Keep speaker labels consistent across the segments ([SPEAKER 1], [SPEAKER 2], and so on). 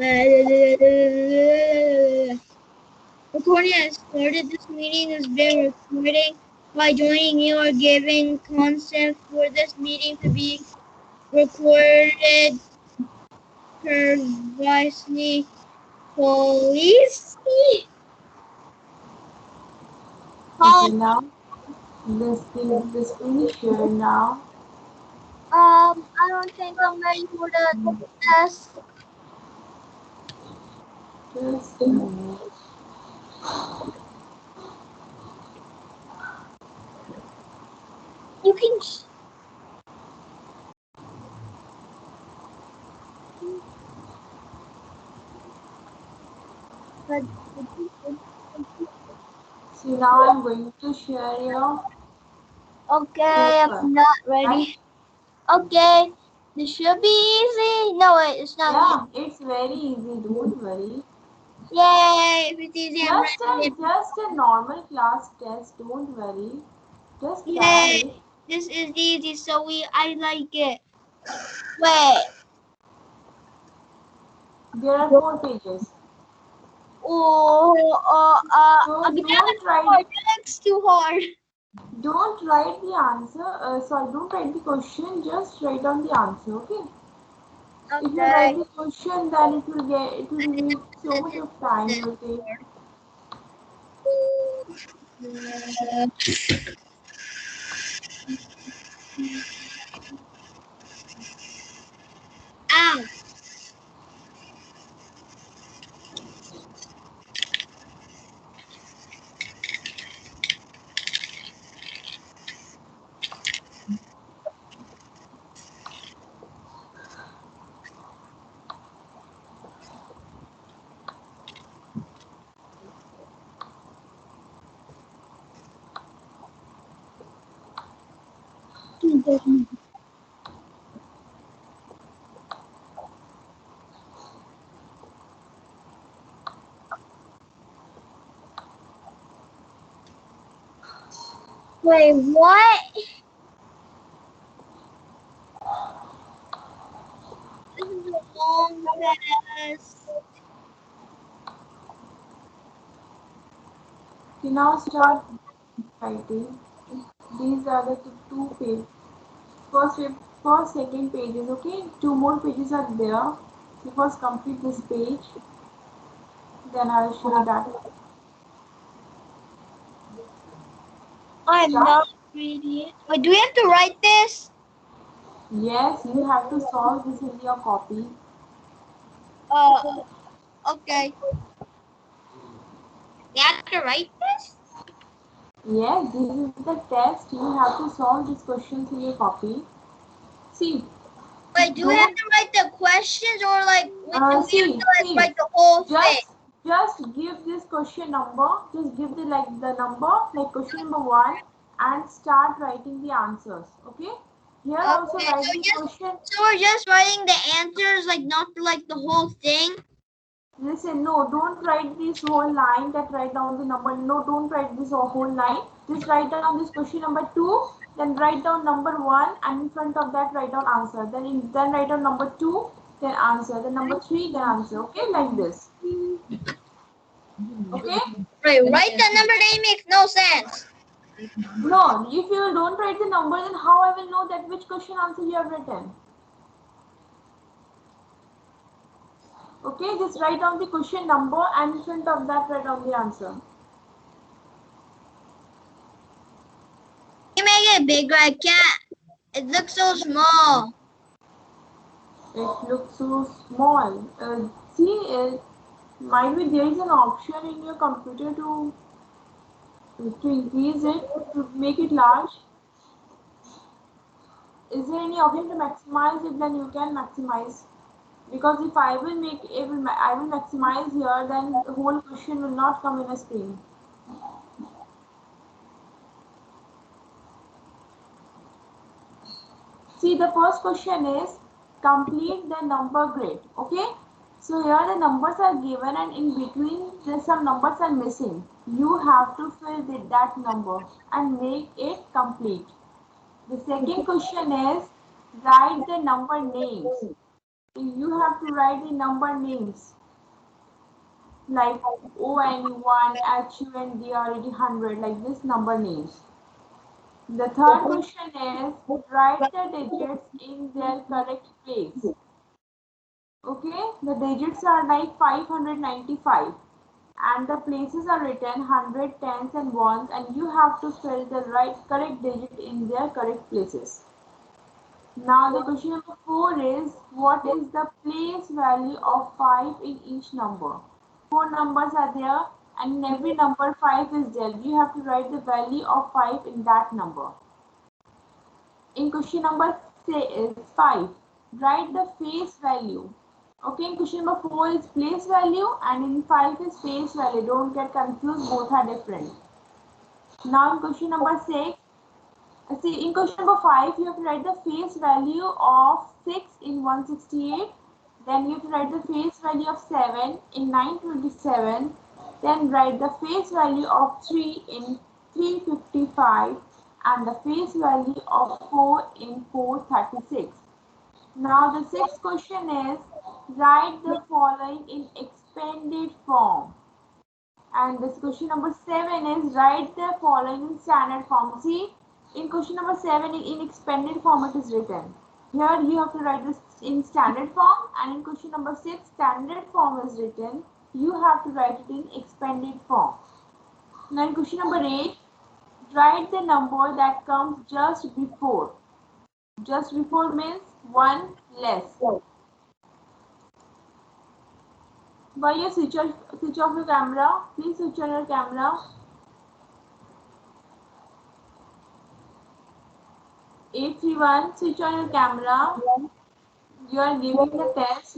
[SPEAKER 1] Recording has started. This meeting is being recorded. By joining, you are giving consent for this meeting to be recorded privacy policy.
[SPEAKER 2] Okay, now the screen is shared now.
[SPEAKER 1] I don't think I'm ready for the test.
[SPEAKER 2] Just a minute.
[SPEAKER 1] You can.
[SPEAKER 2] See, now I'm going to share your
[SPEAKER 1] Okay,
[SPEAKER 2] paper.
[SPEAKER 1] I'm not
[SPEAKER 2] Right?
[SPEAKER 1] ready. Okay, this should be easy. No, wait, it's not.
[SPEAKER 2] Yeah, it's very easy. Don't worry.
[SPEAKER 1] Yay, if it's easy, I'm ready.
[SPEAKER 2] Just a normal class test. Don't worry. Just try
[SPEAKER 1] Yay,
[SPEAKER 2] it.
[SPEAKER 1] this is easy, so I like it. Wait.
[SPEAKER 2] There are 4 pages. So
[SPEAKER 1] Okay,
[SPEAKER 2] don't write.
[SPEAKER 1] that looks too hard.
[SPEAKER 2] Don't write the answer. Sorry, don't write the question. Just write down the answer. Okay. If you
[SPEAKER 1] Okay.
[SPEAKER 2] write the question, then it will need so much of time. It will take.
[SPEAKER 1] Ow. Wait, what? This is a long test.
[SPEAKER 2] You now start writing. These are the two pages. First, second pages. Okay. 2 more pages are there. So first complete this page. Then I'll show you that.
[SPEAKER 1] I'm
[SPEAKER 2] Start.
[SPEAKER 1] not reading it. Wait, do we have to write this?
[SPEAKER 2] Yes, you have to solve this in your copy.
[SPEAKER 1] Uh, okay. We have to write this?
[SPEAKER 2] Yes, this is the test. You have to solve these questions in your copy. See,
[SPEAKER 1] Wait, do we have
[SPEAKER 2] don't
[SPEAKER 1] to write the questions or like do we have
[SPEAKER 2] see,
[SPEAKER 1] to like write the whole thing?
[SPEAKER 2] just give this question number. Just give the number like question number 1 and start writing the answers. Okay. Here also
[SPEAKER 1] Okay,
[SPEAKER 2] write the question.
[SPEAKER 1] so we're just writing the answers, like not like the whole thing.
[SPEAKER 2] Listen, no, don't write this whole line that write down the number. No, don't write this whole line. Just write down this question number 2, then write down number 1, and in front of that write down answer. Then write down number 2, then answer. Then number 3, then answer. Okay, like this. Okay?
[SPEAKER 1] Right, write the number name makes no sense.
[SPEAKER 2] No, if you don't write the number, then how I will know that which question answer you have written? Okay, just write down the question number and in front of that write down the answer.
[SPEAKER 1] You make it bigger, I can't. It looks so small.
[SPEAKER 2] It looks so small. See, might be there is an option in your computer to increase it, to make it large. Is there any option to maximize it? Then you can maximize. Because if I will I will maximize here, then the whole question will not come in a screen. See, the first question is complete the number grid. Okay. So here the numbers are given and in between there's some numbers are missing. You have to fill with that number and make it complete. The second question is write the number names. You have to write the number names like ON1, HUN, DRED 100, like this number names. The third question is write the digits in their correct place. Okay, the digits are like 595 and the places are written 100, tens and ones, and you have to fill the correct digit in their correct places. Now the question number 4 is what is the place value of 5 in each number? Four numbers are there and in every number 5 is there. You have to write the value of 5 in that number. In question number 5, write the face value. Okay, in question number 4 is place value and in 5 is face value. Don't get confused, both are different. Now in question number 6, see, in question number 5, you have to write the face value of 6 in 168. Then you have to write the face value of 7 in 927. Then write the face value of 3 in 355 and the face value of 4 in 436. Now the sixth question is write the following in expanded form. And this question number 7 is write the following in standard form. See, in question number 7 in expanded form it is written. Here you have to write this in standard form, and in question number 6 standard form is written. You have to write it in expanded form. Now in question number 8, write the number that comes just before. Just before means one less. Why you switch off your camera? Please switch on your camera. 831, switch on your camera. You are giving the test.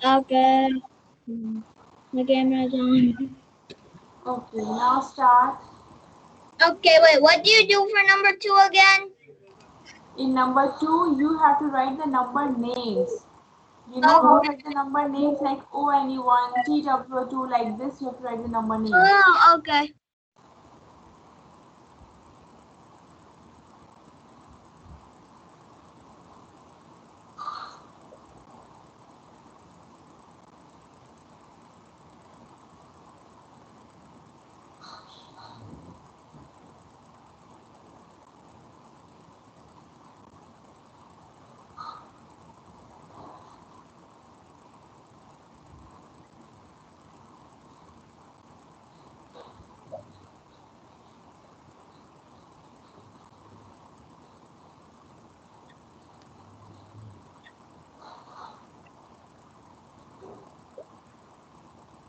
[SPEAKER 1] Okay. The camera's on.
[SPEAKER 2] Okay, now start.
[SPEAKER 1] Okay, wait, what do you do for number 2 again?
[SPEAKER 2] In number 2, you have to write the number names. You know how to write the number names like ONE1, TW2, like this, you have to write the number names.
[SPEAKER 1] Oh, okay.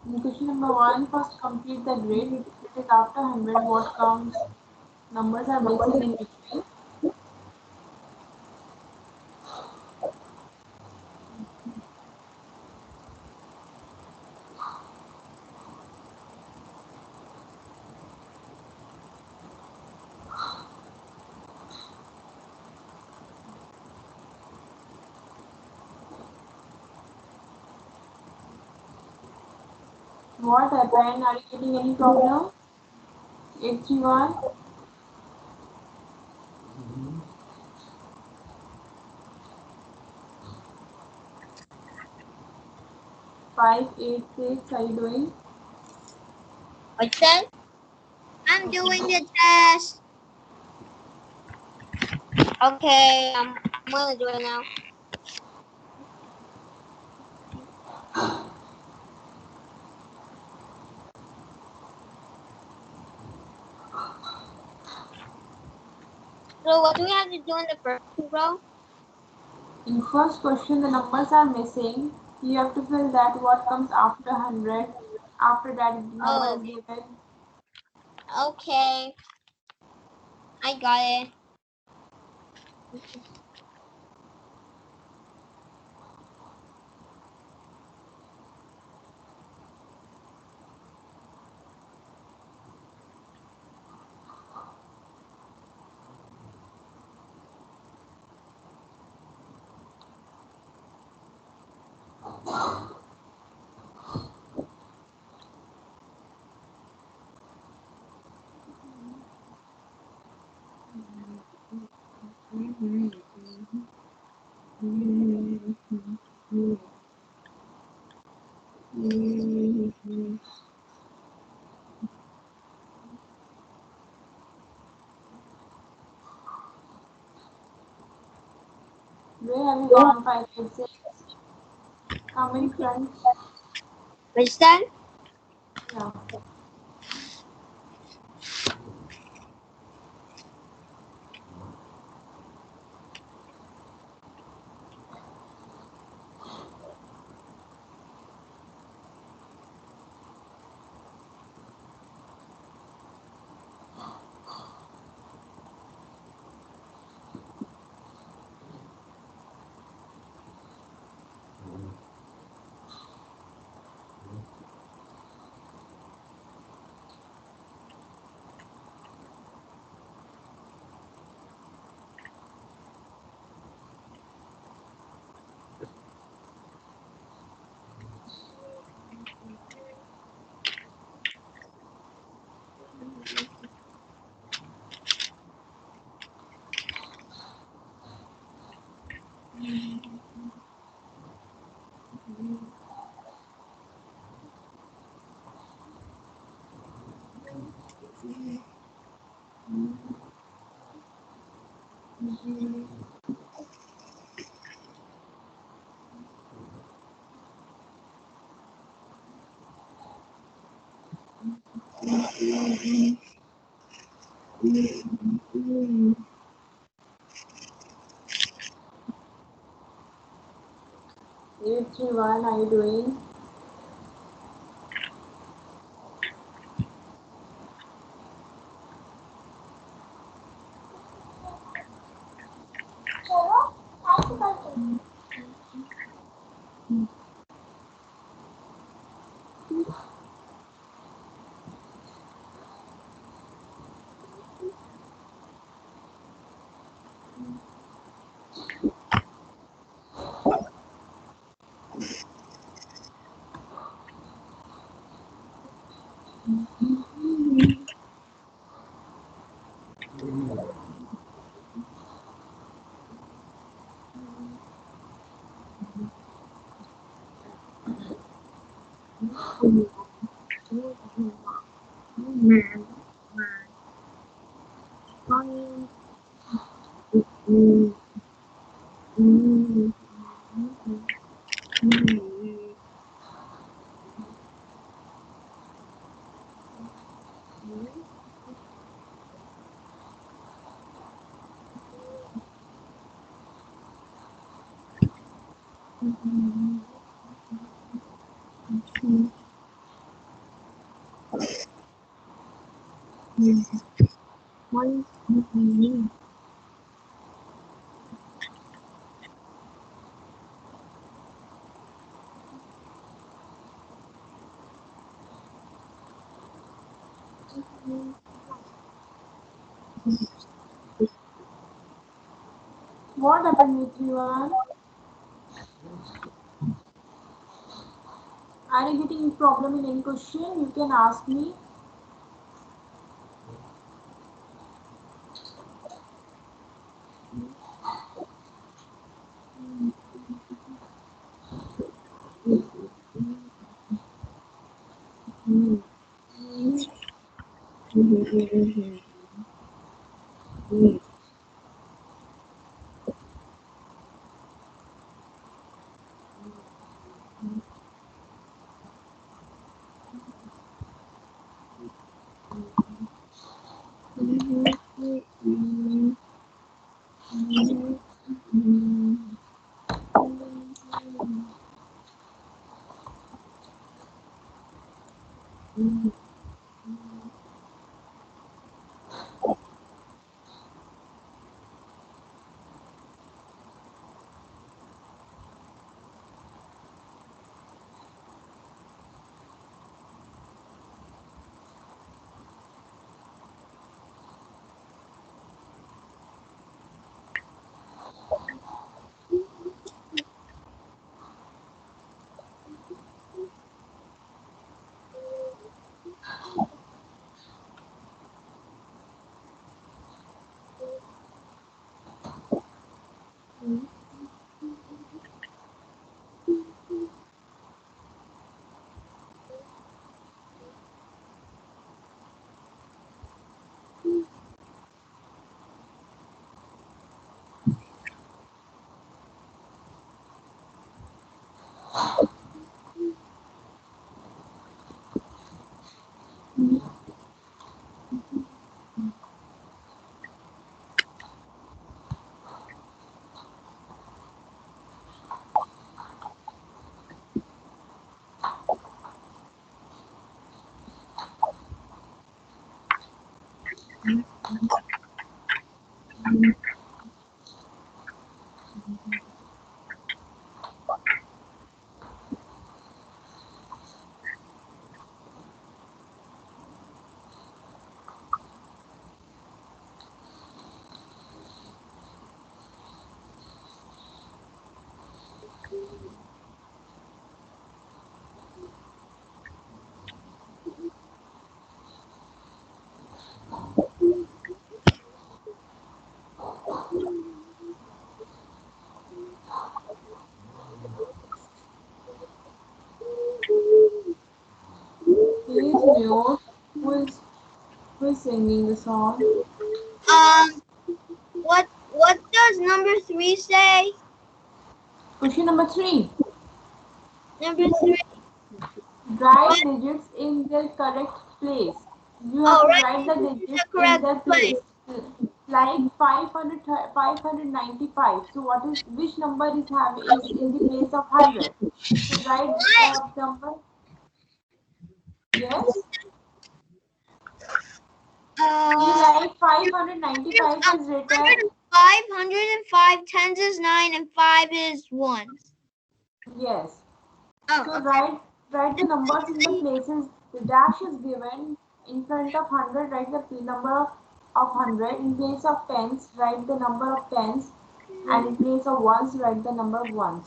[SPEAKER 2] In question number 1, first complete the grid. It is after 100, what comes? Numbers are missing in between. What happened? Are you getting any problem? 831. 586, are you doing?
[SPEAKER 1] What's that? I'm doing the test. Okay, I'm gonna do it now. So what do we have to do in the first row?
[SPEAKER 2] In first question, the numbers are missing. You have to fill that what comes after 100. After that, the number is given.
[SPEAKER 1] Okay. I got it.
[SPEAKER 2] Where have you gone, 586? Come in front.
[SPEAKER 1] Which time?
[SPEAKER 2] Yeah. Eight three one. How are you doing? What happened with you, Anne? Are you getting problem in any question? You can ask me. Please mute. Who is singing the song?
[SPEAKER 1] What does number 3 say?
[SPEAKER 2] Question number 3.
[SPEAKER 1] Number 3.
[SPEAKER 2] Write digits in their correct place. You have to write the digits
[SPEAKER 1] The
[SPEAKER 2] in
[SPEAKER 1] correct
[SPEAKER 2] their place. Like 500, 595. So which number is in the place of 100? So write number. Yes. See, like 595 is written.
[SPEAKER 1] 505 tens is 9 and 5 is 1.
[SPEAKER 2] Yes.
[SPEAKER 1] Oh,
[SPEAKER 2] So
[SPEAKER 1] okay.
[SPEAKER 2] write the numbers in the places. The dash is given in front of 100. Write the number of 100. In place of tens, write the number of tens, and in place of ones, write the number of ones.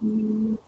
[SPEAKER 1] Wait,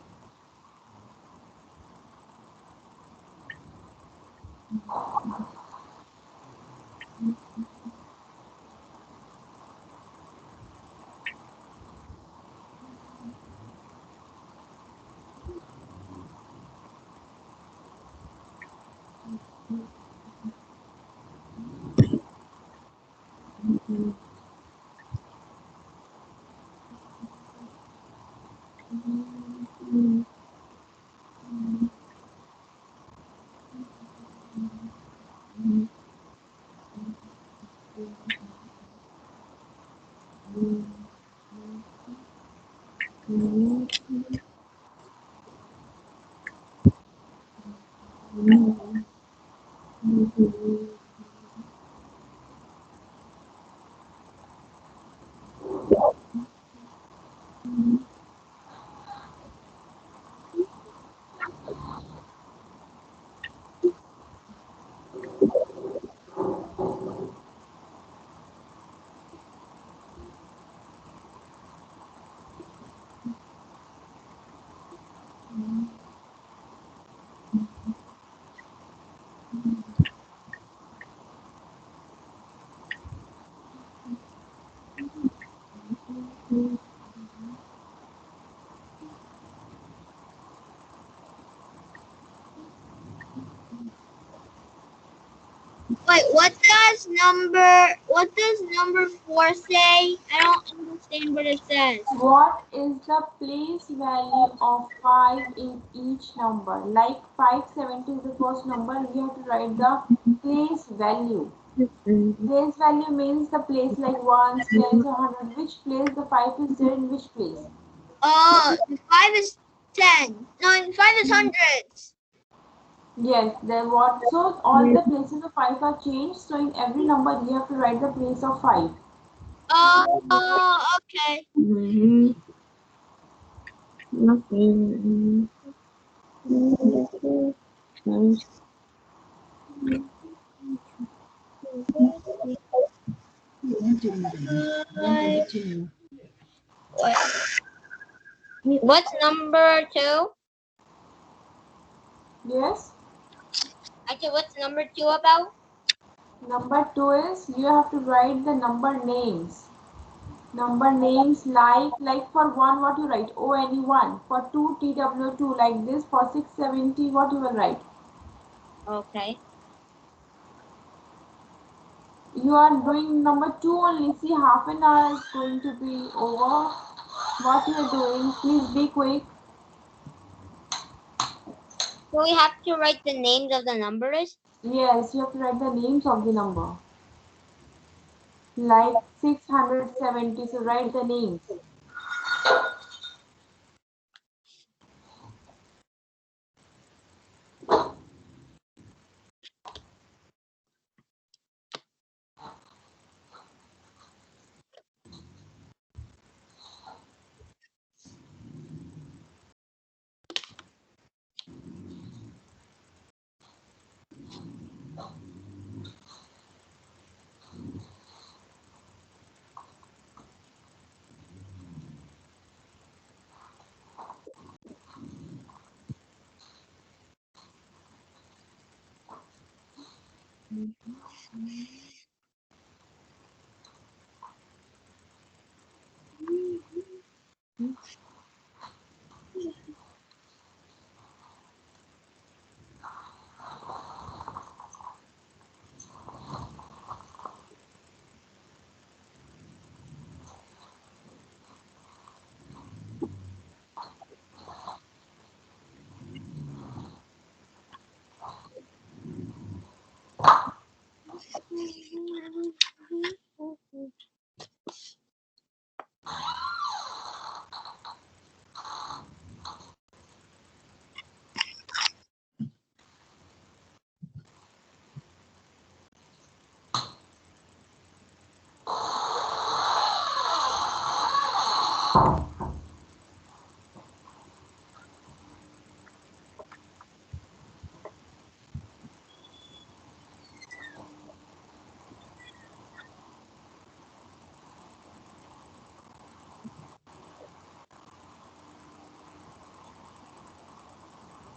[SPEAKER 1] what does number 4 say? I don't understand what it says.
[SPEAKER 2] What is the place value of 5 in each number? Like 570 is the first number, we have to write the place value. Place value means the place like ones, tens, or hundred. Which place the 5 is there in which place?
[SPEAKER 1] 5 is 10. No, 5 is hundreds.
[SPEAKER 2] Yes, then what? So all the places of 5 are changed. So in every number you have to write the place of 5.
[SPEAKER 1] Oh, okay. What's number 2?
[SPEAKER 2] Yes.
[SPEAKER 1] Actually, what's number 2 about?
[SPEAKER 2] Number 2 is you have to write the number names. Number names like for 1 what you write ONE1, for 2 TW2, like this. For 670 what you will write.
[SPEAKER 1] Okay.
[SPEAKER 2] You are doing number 2 only. See, half an hour is going to be over. What you are doing, please be quick.
[SPEAKER 1] So we have to write the names of the numbers?
[SPEAKER 2] Yes, you have to write the names of the number. Like 670, so write the names.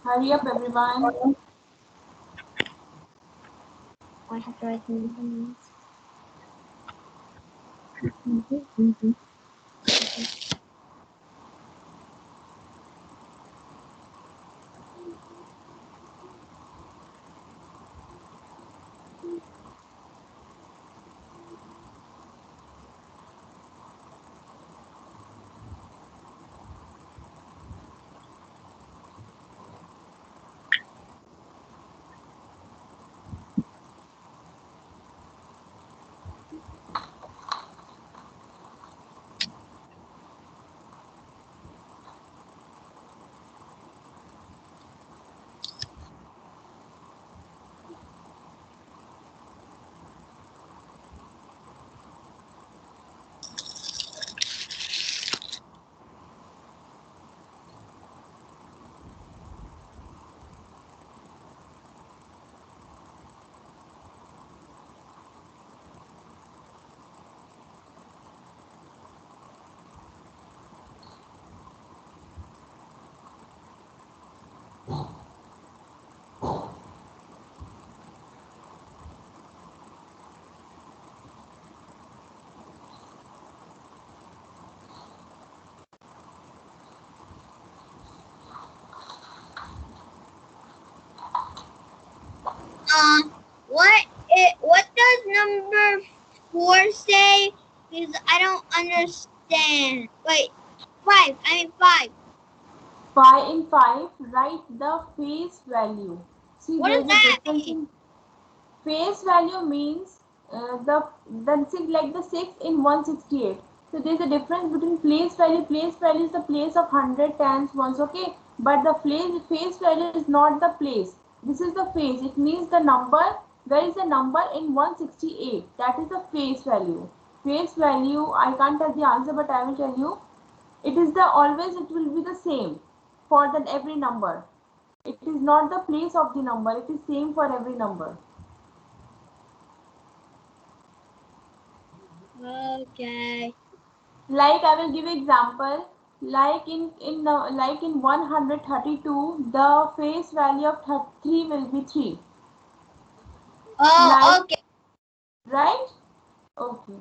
[SPEAKER 2] Hurry up, everyone.
[SPEAKER 1] I have to write them. What does number 4 say? Because I don't understand. Wait, 5. I mean 5.
[SPEAKER 2] 5 in 5, write the face value. See,
[SPEAKER 1] What
[SPEAKER 2] there
[SPEAKER 1] does
[SPEAKER 2] is a
[SPEAKER 1] that
[SPEAKER 2] difference
[SPEAKER 1] mean?
[SPEAKER 2] in face value means the see, like the 6 in 168. So there's a difference between place value. Place value is the place of 100, tens, ones, okay? But the face value is not the place. This is the face. It means the number. There is a number in 168. That is the face value. Face value, I can't tell the answer, but I will tell you. It is the always it will be the same for the every number. It is not the place of the number. It is same for every number.
[SPEAKER 1] Okay.
[SPEAKER 2] Like I will give example. Like in 132, the face value of 3 will be 3.
[SPEAKER 1] Oh,
[SPEAKER 2] Like,
[SPEAKER 1] okay.
[SPEAKER 2] right? Okay.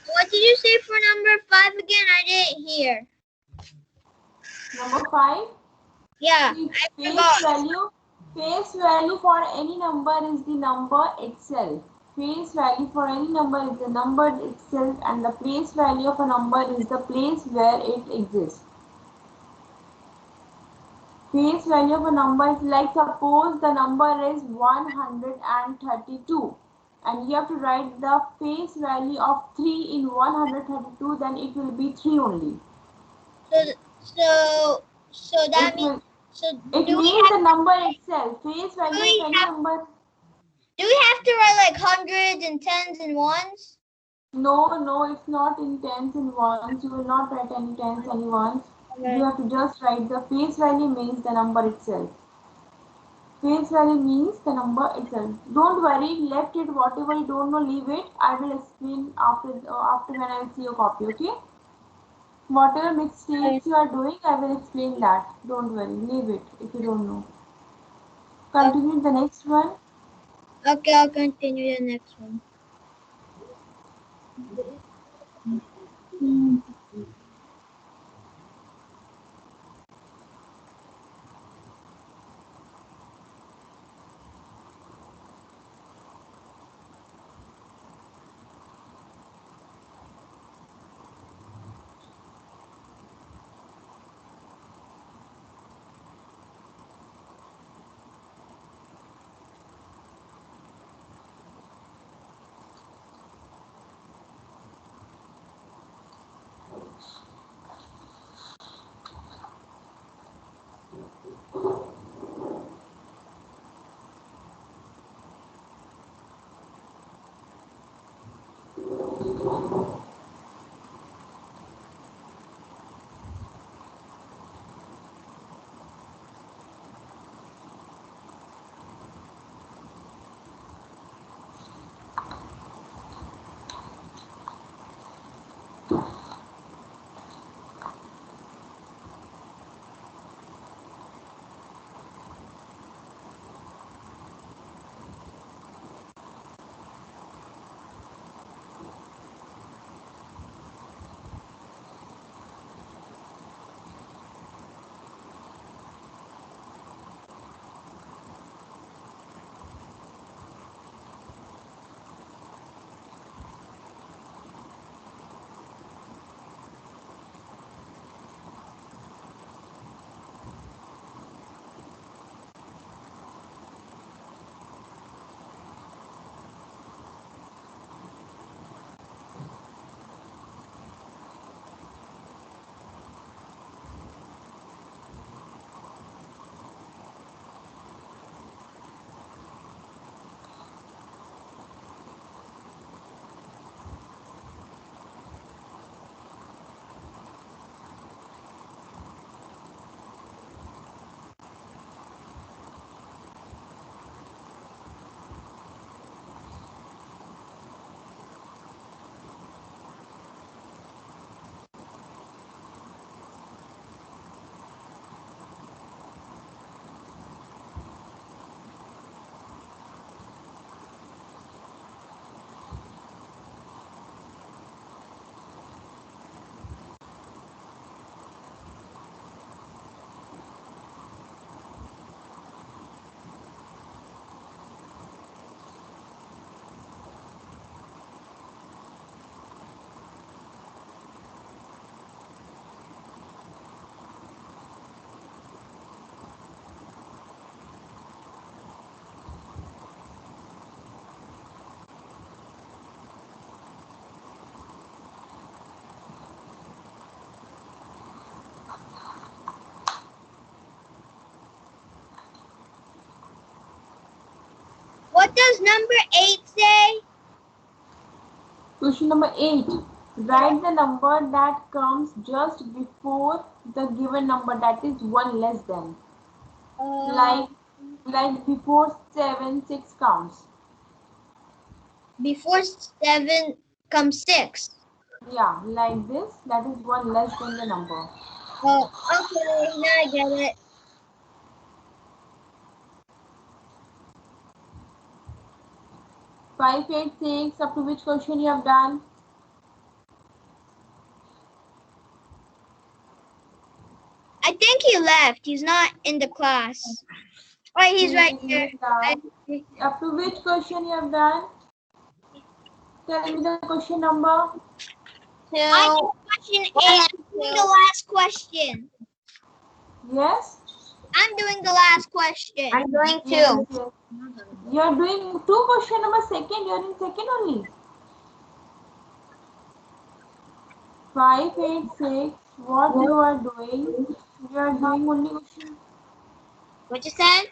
[SPEAKER 1] What did you say for number 5 again? I didn't hear.
[SPEAKER 2] Number 5.
[SPEAKER 1] Yeah,
[SPEAKER 2] See,
[SPEAKER 1] I
[SPEAKER 2] face
[SPEAKER 1] forgot.
[SPEAKER 2] value. Face value for any number is the number itself. Face value for any number is the number itself, and the place value of a number is the place where it exists. Face value of a number is like, suppose the number is 132 and you have to write the face value of 3 in 132, then it will be 3 only.
[SPEAKER 1] So that
[SPEAKER 2] It
[SPEAKER 1] means,
[SPEAKER 2] will,
[SPEAKER 1] so
[SPEAKER 2] it
[SPEAKER 1] do we
[SPEAKER 2] means the
[SPEAKER 1] have,
[SPEAKER 2] number itself. Face value
[SPEAKER 1] do
[SPEAKER 2] of
[SPEAKER 1] we
[SPEAKER 2] any
[SPEAKER 1] have,
[SPEAKER 2] number.
[SPEAKER 1] do we have to write like hundreds and tens and ones?
[SPEAKER 2] No, it's not in tens and ones. You will not write any tens and ones. You
[SPEAKER 1] Okay.
[SPEAKER 2] have to just write the face value means the number itself. Face value means the number itself. Don't worry, left it, whatever you don't know, leave it. I will explain after when I will see your copy, okay? Whatever mistakes you are doing, I will explain that. Don't worry, leave it if you don't know. Continue the next one.
[SPEAKER 1] Okay, I'll continue the next one. What does number 8 say?
[SPEAKER 2] Question number 8. Write the number that comes just before the given number, that is 1 less than.
[SPEAKER 1] Uh,
[SPEAKER 2] Like before 7, 6 comes.
[SPEAKER 1] Before 7 comes 6.
[SPEAKER 2] Yeah, like this, that is 1 less than the number.
[SPEAKER 1] Oh, okay, now I get it.
[SPEAKER 2] 5, 8, 6, up to which question you have done?
[SPEAKER 1] I think he left. He's not in the class. Oh, he's right
[SPEAKER 2] You
[SPEAKER 1] there.
[SPEAKER 2] have done. Up to which question you have done? Tell me the question number.
[SPEAKER 1] I did question 8. I'm doing the last question.
[SPEAKER 2] Yes?
[SPEAKER 1] I'm doing the last question.
[SPEAKER 3] I'm doing
[SPEAKER 2] Yes,
[SPEAKER 3] 2.
[SPEAKER 2] yes. You are doing 2 question number second. You are in second only. 5, 8, 6. What you are doing? You are doing only question.
[SPEAKER 3] What you said?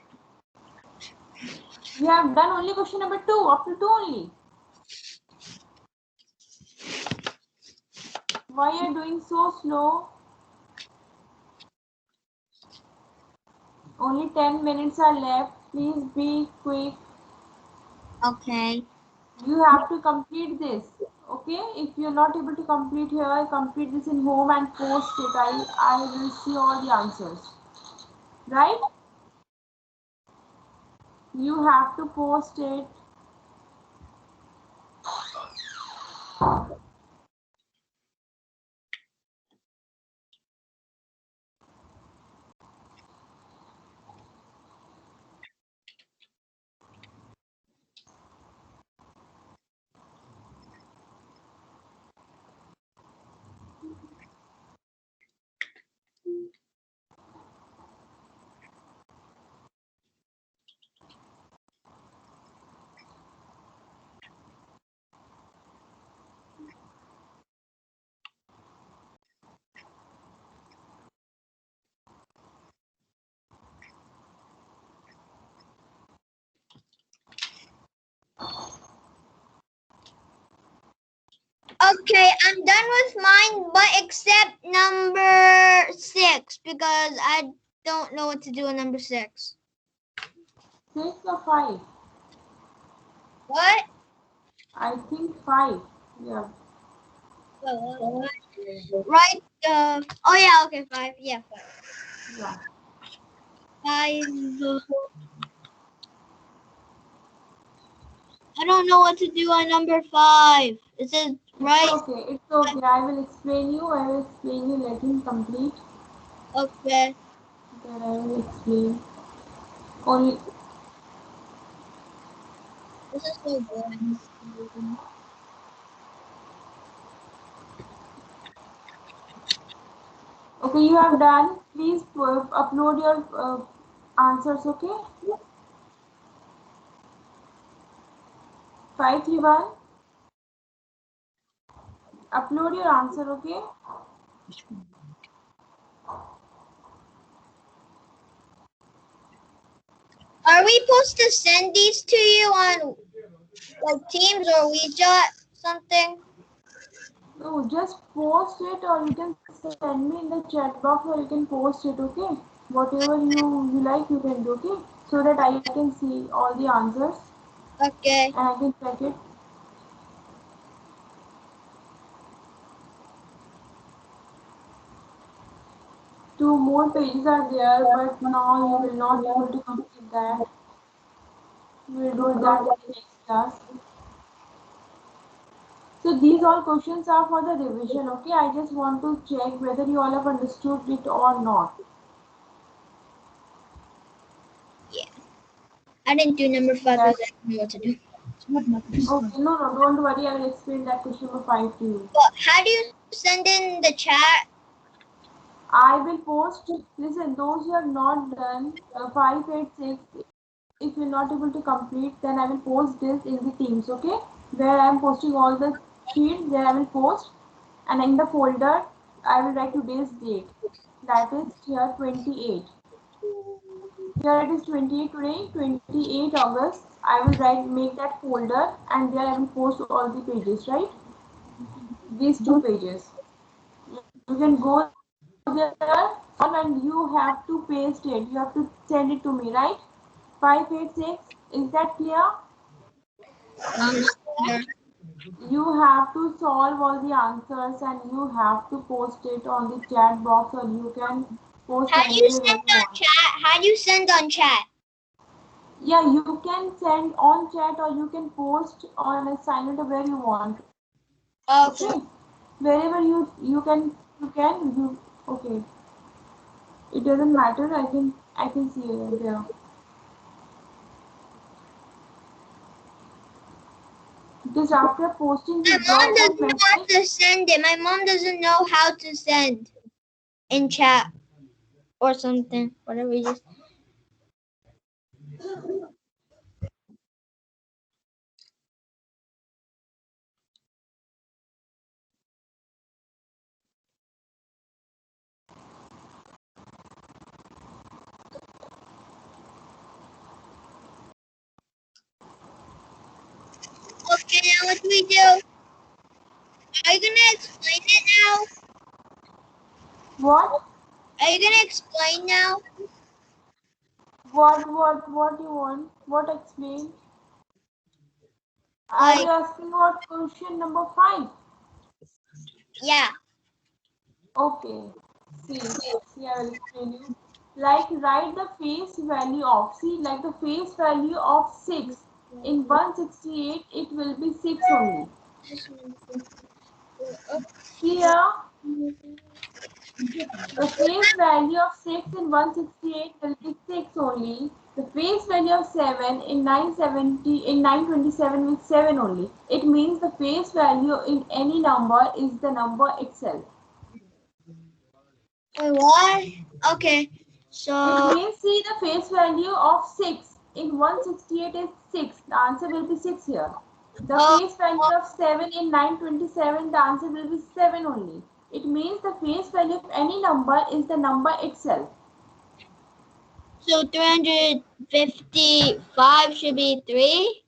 [SPEAKER 2] You have done only question number 2. Up to 2 only. Why you are doing so slow? Only 10 minutes are left. Please be quick.
[SPEAKER 3] Okay.
[SPEAKER 2] You have to complete this. Okay? If you're not able to complete here, complete this in home and post it. I will see all the answers. Right? You have to post it.
[SPEAKER 1] Okay, I'm done with mine, but except number 6 because I don't know what to do in number 6.
[SPEAKER 2] 6 or 5?
[SPEAKER 1] What?
[SPEAKER 2] I think 5. Yeah.
[SPEAKER 1] Right. Oh yeah. Okay. 5. Yeah. 5.
[SPEAKER 2] Yeah.
[SPEAKER 1] 5. I don't know what to do on number 5. Is it right?
[SPEAKER 2] Okay. It's okay. I will explain you. I will explain you. Let him complete.
[SPEAKER 1] Okay.
[SPEAKER 2] Then I will explain. Only.
[SPEAKER 1] This is so boring.
[SPEAKER 2] Okay, you have done. Please upload your answers. Okay. 531. Upload your answer. Okay.
[SPEAKER 1] Are we supposed to send these to you on like Teams or WeChat something?
[SPEAKER 2] No, just post it, or you can send me in the chat box, or you can post it. Okay. Whatever you like, you can do. Okay. So that I can see all the answers
[SPEAKER 1] Okay.
[SPEAKER 2] and I can check it. Two more pages are there, but now you will not able to complete that. We will do that in the next class. So these all questions are for the revision. Okay, I just want to check whether you all have understood it or not.
[SPEAKER 1] Yeah. I didn't do number 5 because I didn't know what to do.
[SPEAKER 2] Okay, no, don't worry. I will explain that question number 5 to you.
[SPEAKER 1] But how do you send in the chat?
[SPEAKER 2] I will post. Listen, those who have not done 5, 8, 6, if you're not able to complete, then I will post this in the Teams. Okay, where I am posting all the sheets. There I will post, and in the folder I will write today's date. That is here 28. Here it is 28 today, 28 August. I will make that folder, and there I will post all the pages, right? These 2 pages. You can go there and you have to paste it. You have to send it to me, right? 586. Is that clear?
[SPEAKER 1] Yeah.
[SPEAKER 2] You have to solve all the answers and you have to post it on the chat box, or you can post
[SPEAKER 1] How do you
[SPEAKER 2] anywhere
[SPEAKER 1] send
[SPEAKER 2] where you
[SPEAKER 1] on
[SPEAKER 2] want.
[SPEAKER 1] chat? How do you send on chat?
[SPEAKER 2] Yeah, you can send on chat, or you can post on an assignment where you want.
[SPEAKER 1] Okay.
[SPEAKER 2] Okay, wherever you can okay. It doesn't matter. I can see it there. Just after posting
[SPEAKER 1] My
[SPEAKER 2] this
[SPEAKER 1] mom
[SPEAKER 2] drop
[SPEAKER 1] doesn't
[SPEAKER 2] down
[SPEAKER 1] know how
[SPEAKER 2] message.
[SPEAKER 1] to send it. My mom doesn't know how to send in chat or something. Whatever you just. Okay, now what do we do? Are you gonna explain it now?
[SPEAKER 2] What?
[SPEAKER 1] Are you gonna explain now?
[SPEAKER 2] What you want? What explain? Are you asking about question number 5?
[SPEAKER 1] Yeah.
[SPEAKER 2] Okay. See, I will explain you. Like write the face value of, see, like the face value of 6. In 168, it will be 6 only. Here, the face value of 6 in 168 will be 6 only. The face value of 7 in 927 will 7 only. It means the face value in any number is the number itself.
[SPEAKER 1] Wait, what? Okay.
[SPEAKER 2] It
[SPEAKER 1] So
[SPEAKER 2] means, see, the face value of 6 in 168 is 6. The answer will be 6 here. The face value of 7 in 927, the answer will be 7 only. It means the face value of any number is the number itself.
[SPEAKER 1] so 355 should be 3.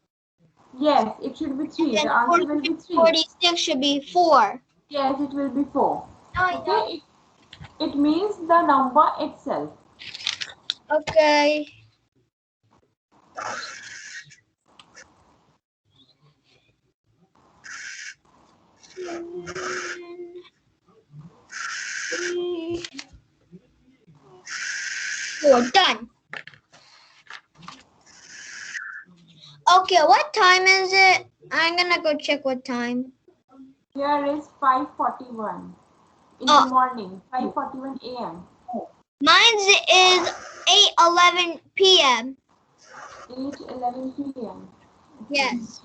[SPEAKER 2] Yes, it should be 3.
[SPEAKER 1] And
[SPEAKER 2] The answer will be 3.
[SPEAKER 1] 46 should be 4.
[SPEAKER 2] Yes, it will be 4.
[SPEAKER 1] No,
[SPEAKER 2] Okay, it means the number itself.
[SPEAKER 1] Okay. We're done. Okay, what time is it? I'm gonna go check what time.
[SPEAKER 2] Here is 5:41 in
[SPEAKER 1] Oh.
[SPEAKER 2] the morning, 5:41 a.m.
[SPEAKER 1] Mine's is 8:11 p.m.
[SPEAKER 2] 8:11 p.m.
[SPEAKER 1] Yes.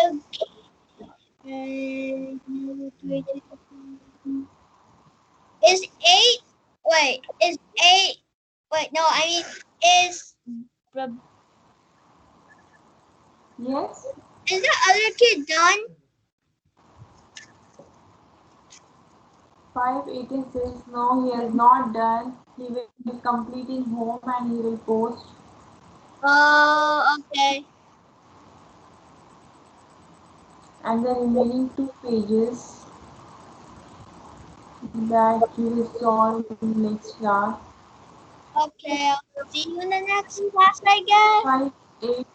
[SPEAKER 1] Okay. Is 8? Wait, is 8? Wait, no, I mean, is
[SPEAKER 2] Yes?
[SPEAKER 1] the other kid done?
[SPEAKER 2] 5:86. No, he is not done. He will be completing home and he will post.
[SPEAKER 1] Oh, okay.
[SPEAKER 2] And the remaining 2 pages that you will solve in next class.
[SPEAKER 1] Okay, I'll see you in the next class, I guess.
[SPEAKER 2] 5, 8.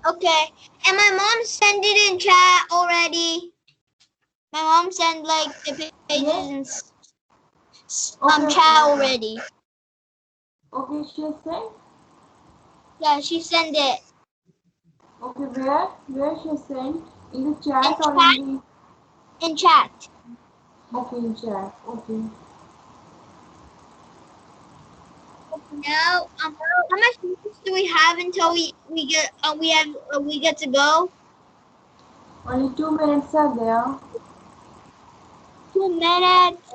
[SPEAKER 1] Okay, and my mom sent it in chat already. My mom sent like the pages in chat already.
[SPEAKER 2] Okay, she has sent.
[SPEAKER 1] Yeah, she sent it.
[SPEAKER 2] Okay, where? Where she has sent? In the chat or in the...
[SPEAKER 1] In chat.
[SPEAKER 2] Okay, in chat. Okay.
[SPEAKER 1] Now, how much minutes do we have until we get to go?
[SPEAKER 2] Only 2 minutes are there.
[SPEAKER 1] 2 minutes.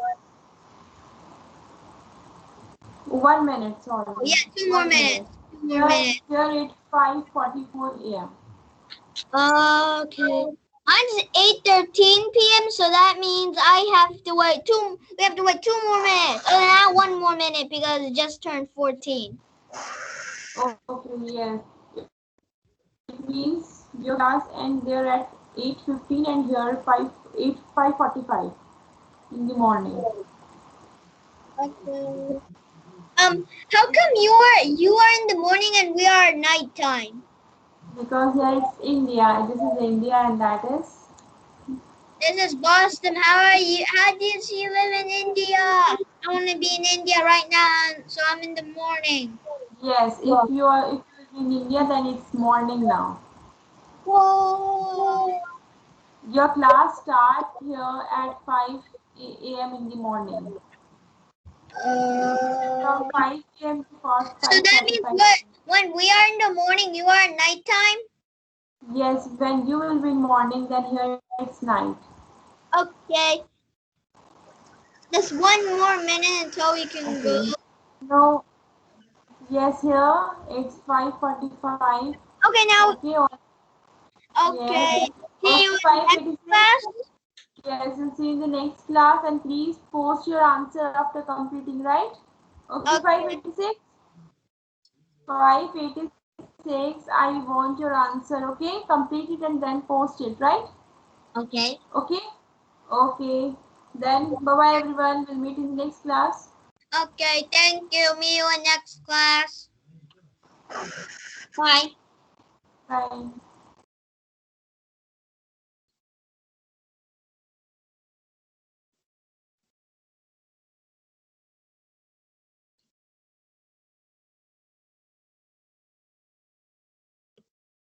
[SPEAKER 2] 1 minute, sorry.
[SPEAKER 1] Oh, yeah, 2 more
[SPEAKER 2] 1
[SPEAKER 1] minutes. 2 more
[SPEAKER 2] Here,
[SPEAKER 1] minutes.
[SPEAKER 2] here it's 5:44 a.m.
[SPEAKER 1] Okay. Mine's 8:13 p.m. So that means I have to wait two. We have to wait 2 more minutes. Oh, not 1 more minute because it just turned 14.
[SPEAKER 2] Okay, yes. It means your class ends there at 8:15 and here 5:45 in the morning.
[SPEAKER 1] Okay. How come you are in the morning and we are nighttime?
[SPEAKER 2] Because here it's India. This is India and that is.
[SPEAKER 1] This is Boston. How are you? How did you live in India? I want to be in India right now, so I'm in the morning.
[SPEAKER 2] Yes, if you're in India, then it's morning now.
[SPEAKER 1] Whoa!
[SPEAKER 2] Your class starts here at 5 a.m. in the morning. From 5 p.m. to
[SPEAKER 1] So that means
[SPEAKER 2] 5:45.
[SPEAKER 1] what? When we are in the morning, you are at nighttime?
[SPEAKER 2] Yes, when you will be in morning, then here it's night.
[SPEAKER 1] Okay. Just one more minute until we can go.
[SPEAKER 2] No, yes, here it's 5:45.
[SPEAKER 1] Okay, now.
[SPEAKER 2] Okay,
[SPEAKER 1] Okay.
[SPEAKER 2] yes.
[SPEAKER 1] See you
[SPEAKER 2] Okay,
[SPEAKER 1] in the next
[SPEAKER 2] 5:56.
[SPEAKER 1] class.
[SPEAKER 2] Yes, we'll see you in the next class and please post your answer after completing, right? Okay,
[SPEAKER 1] Okay.
[SPEAKER 2] 5:86. 5:86. I want your answer, okay? Complete it and then post it, right?
[SPEAKER 3] Okay.
[SPEAKER 2] Okay? Okay. Then, bye-bye everyone. We'll meet in the next class.
[SPEAKER 1] Okay, thank you. Meet you in next class.
[SPEAKER 3] Bye.
[SPEAKER 2] Bye.